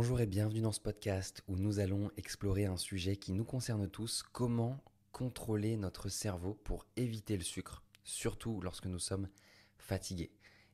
Bonjour et bienvenue dans ce podcast où nous allons explorer un sujet qui nous concerne tous, comment contrôler notre cerveau pour éviter le sucre, surtout lorsque nous sommes fatigués.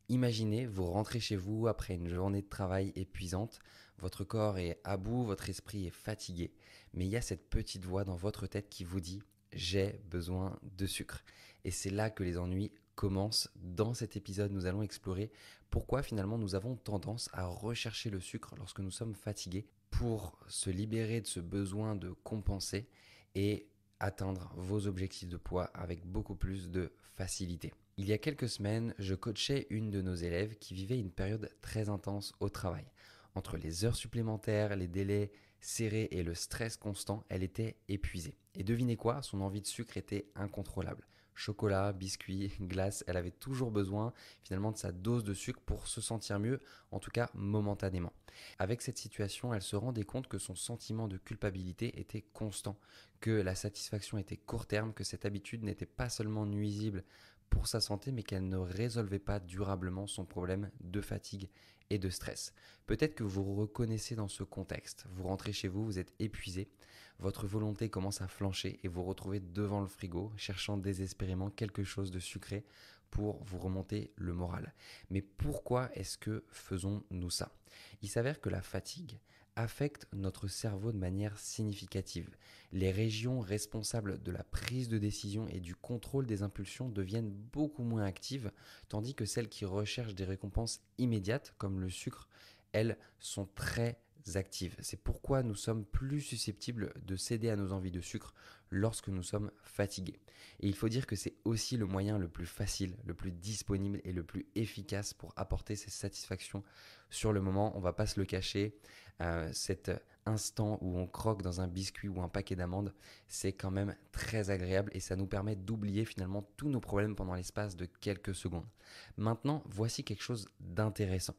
Imaginez, vous rentrez chez vous après une journée de travail épuisante, votre corps est à bout, votre esprit est fatigué, mais il y a cette petite voix dans votre tête qui vous dit « j'ai besoin de sucre ». Et c'est là que les ennuis commencent. Dans cet épisode, nous allons explorer pourquoi finalement nous avons tendance à rechercher le sucre lorsque nous sommes fatigués pour se libérer de ce besoin de compenser et atteindre vos objectifs de poids avec beaucoup plus de facilité. Il y a quelques semaines, je coachais une de nos élèves qui vivait une période très intense au travail. Entre les heures supplémentaires, les délais serrés et le stress constant, elle était épuisée. Et devinez quoi, son envie de sucre était incontrôlable. Chocolat, biscuits, glace, elle avait toujours besoin finalement de sa dose de sucre pour se sentir mieux, en tout cas momentanément. Avec cette situation, elle se rendait compte que son sentiment de culpabilité était constant, que la satisfaction était court terme, que cette habitude n'était pas seulement nuisible pour sa santé, mais qu'elle ne résolvait pas durablement son problème de fatigue et de stress. Peut-être que vous vous reconnaissez dans ce contexte. Vous rentrez chez vous, vous êtes épuisé, votre volonté commence à flancher et vous retrouvez devant le frigo, cherchant désespérément quelque chose de sucré pour vous remonter le moral. Mais pourquoi est-ce que faisons-nous ça ? Il s'avère que la fatigue affecte notre cerveau de manière significative. Les régions responsables de la prise de décision et du contrôle des impulsions deviennent beaucoup moins actives, tandis que celles qui recherchent des récompenses immédiates, comme le sucre, elles sont très actives. C'est pourquoi nous sommes plus susceptibles de céder à nos envies de sucre lorsque nous sommes fatigués. Et il faut dire que c'est aussi le moyen le plus facile, le plus disponible et le plus efficace pour apporter ces satisfactions sur le moment. On ne va pas se le cacher, cet instant où on croque dans un biscuit ou un paquet d'amandes, c'est quand même très agréable et ça nous permet d'oublier finalement tous nos problèmes pendant l'espace de quelques secondes. Maintenant, voici quelque chose d'intéressant.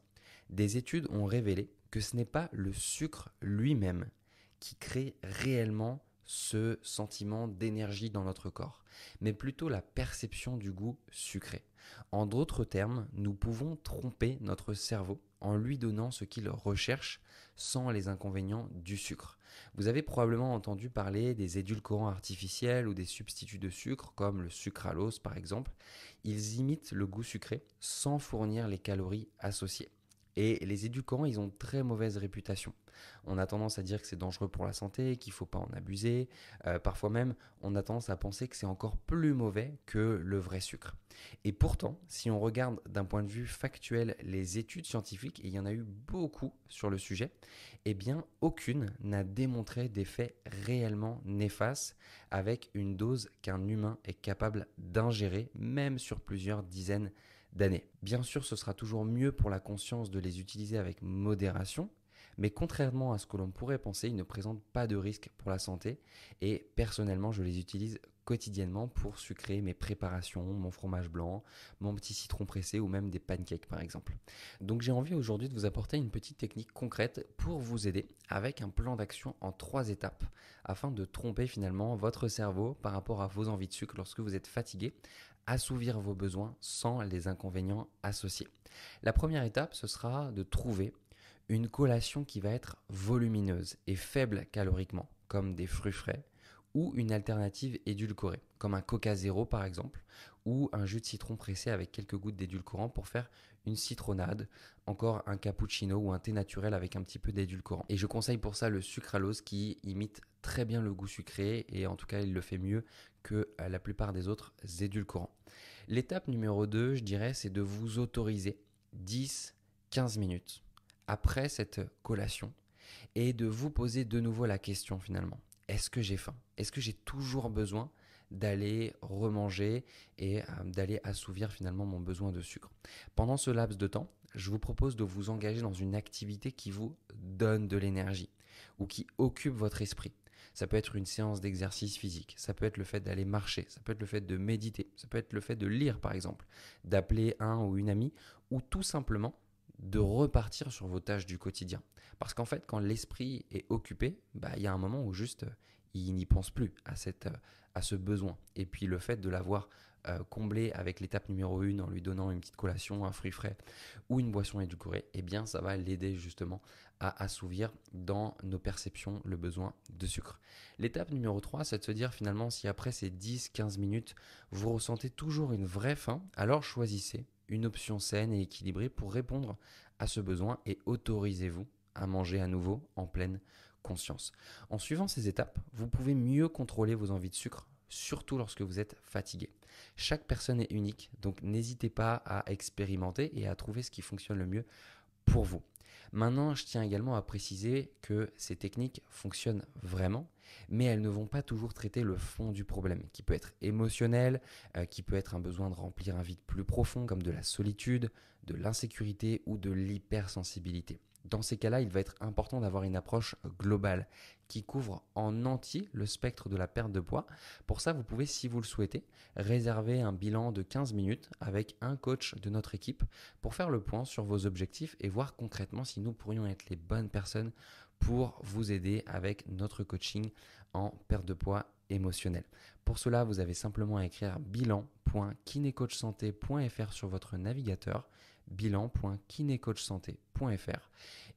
Des études ont révélé que ce n'est pas le sucre lui-même qui crée réellement ce sentiment d'énergie dans notre corps, mais plutôt la perception du goût sucré. En d'autres termes, nous pouvons tromper notre cerveau en lui donnant ce qu'il recherche sans les inconvénients du sucre. Vous avez probablement entendu parler des édulcorants artificiels ou des substituts de sucre comme le sucralose par exemple. Ils imitent le goût sucré sans fournir les calories associées. Et les édulcorants, ils ont très mauvaise réputation. On a tendance à dire que c'est dangereux pour la santé, qu'il ne faut pas en abuser. Parfois même, on a tendance à penser que c'est encore plus mauvais que le vrai sucre. Et pourtant, si on regarde d'un point de vue factuel les études scientifiques, et il y en a eu beaucoup sur le sujet, eh bien, aucune n'a démontré d'effets réellement néfastes avec une dose qu'un humain est capable d'ingérer, même sur plusieurs dizaines d'années. Bien sûr, ce sera toujours mieux pour la conscience de les utiliser avec modération, mais contrairement à ce que l'on pourrait penser, ils ne présentent pas de risque pour la santé et personnellement, je les utilise quotidiennement pour sucrer mes préparations, mon fromage blanc, mon petit citron pressé ou même des pancakes par exemple. Donc j'ai envie aujourd'hui de vous apporter une petite technique concrète pour vous aider avec un plan d'action en 3 étapes afin de tromper finalement votre cerveau par rapport à vos envies de sucre lorsque vous êtes fatigué, assouvir vos besoins sans les inconvénients associés. La première étape, ce sera de trouver une collation qui va être volumineuse et faible caloriquement, comme des fruits frais, ou une alternative édulcorée, comme un Coca Zéro par exemple, ou un jus de citron pressé avec quelques gouttes d'édulcorant pour faire une citronnade, encore un cappuccino ou un thé naturel avec un petit peu d'édulcorant. Et je conseille pour ça le sucralose qui imite très bien le goût sucré et en tout cas il le fait mieux que la plupart des autres édulcorants. L'étape numéro 2, je dirais, c'est de vous autoriser 10-15 minutes après cette collation et de vous poser de nouveau la question finalement. Est-ce que j'ai faim ? Est-ce que j'ai toujours besoin d'aller remanger et d'aller assouvir finalement mon besoin de sucre ? Pendant ce laps de temps, je vous propose de vous engager dans une activité qui vous donne de l'énergie ou qui occupe votre esprit. Ça peut être une séance d'exercice physique, ça peut être le fait d'aller marcher, ça peut être le fait de méditer, ça peut être le fait de lire par exemple, d'appeler un ou une amie ou tout simplement de repartir sur vos tâches du quotidien. Parce qu'en fait, quand l'esprit est occupé, il y a un moment où juste il n'y pense plus à ce besoin. Et puis le fait de l'avoir comblé avec l'étape numéro 1 en lui donnant une petite collation, un fruit frais ou une boisson édulcorée, eh bien ça va l'aider justement à assouvir dans nos perceptions le besoin de sucre. L'étape numéro 3, c'est de se dire finalement si après ces 10-15 minutes, vous ressentez toujours une vraie faim, alors choisissez une option saine et équilibrée pour répondre à ce besoin et autorisez-vous à manger à nouveau en pleine conscience. En suivant ces étapes, vous pouvez mieux contrôler vos envies de sucre, surtout lorsque vous êtes fatigué. Chaque personne est unique, donc n'hésitez pas à expérimenter et à trouver ce qui fonctionne le mieux pour vous. Maintenant, je tiens également à préciser que ces techniques fonctionnent vraiment, mais elles ne vont pas toujours traiter le fond du problème, qui peut être émotionnel, qui peut être un besoin de remplir un vide plus profond, comme de la solitude, de l'insécurité ou de l'hypersensibilité. Dans ces cas-là, il va être important d'avoir une approche globale qui couvre en entier le spectre de la perte de poids. Pour ça, vous pouvez, si vous le souhaitez, réserver un bilan de 15 minutes avec un coach de notre équipe pour faire le point sur vos objectifs et voir concrètement si nous pourrions être les bonnes personnes pour vous aider avec notre coaching en perte de poids émotionnel. Pour cela, vous avez simplement à écrire bilan.kinecoachsanté.fr sur votre navigateur, bilan.kinecoachsanté.fr,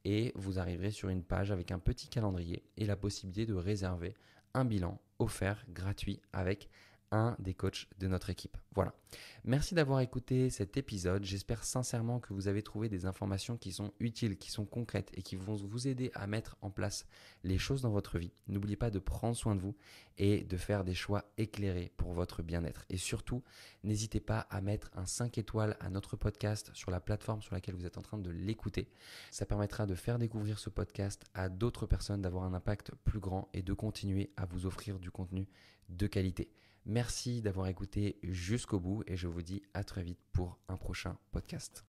et vous arriverez sur une page avec un petit calendrier et la possibilité de réserver un bilan offert gratuit avec un des coachs de notre équipe. Voilà. Merci d'avoir écouté cet épisode. J'espère sincèrement que vous avez trouvé des informations qui sont utiles, qui sont concrètes et qui vont vous aider à mettre en place les choses dans votre vie. N'oubliez pas de prendre soin de vous et de faire des choix éclairés pour votre bien-être. Et surtout, n'hésitez pas à mettre un 5 étoiles à notre podcast sur la plateforme sur laquelle vous êtes en train de l'écouter. Ça permettra de faire découvrir ce podcast à d'autres personnes, d'avoir un impact plus grand et de continuer à vous offrir du contenu de qualité. Merci d'avoir écouté jusqu'au bout et je vous dis à très vite pour un prochain podcast.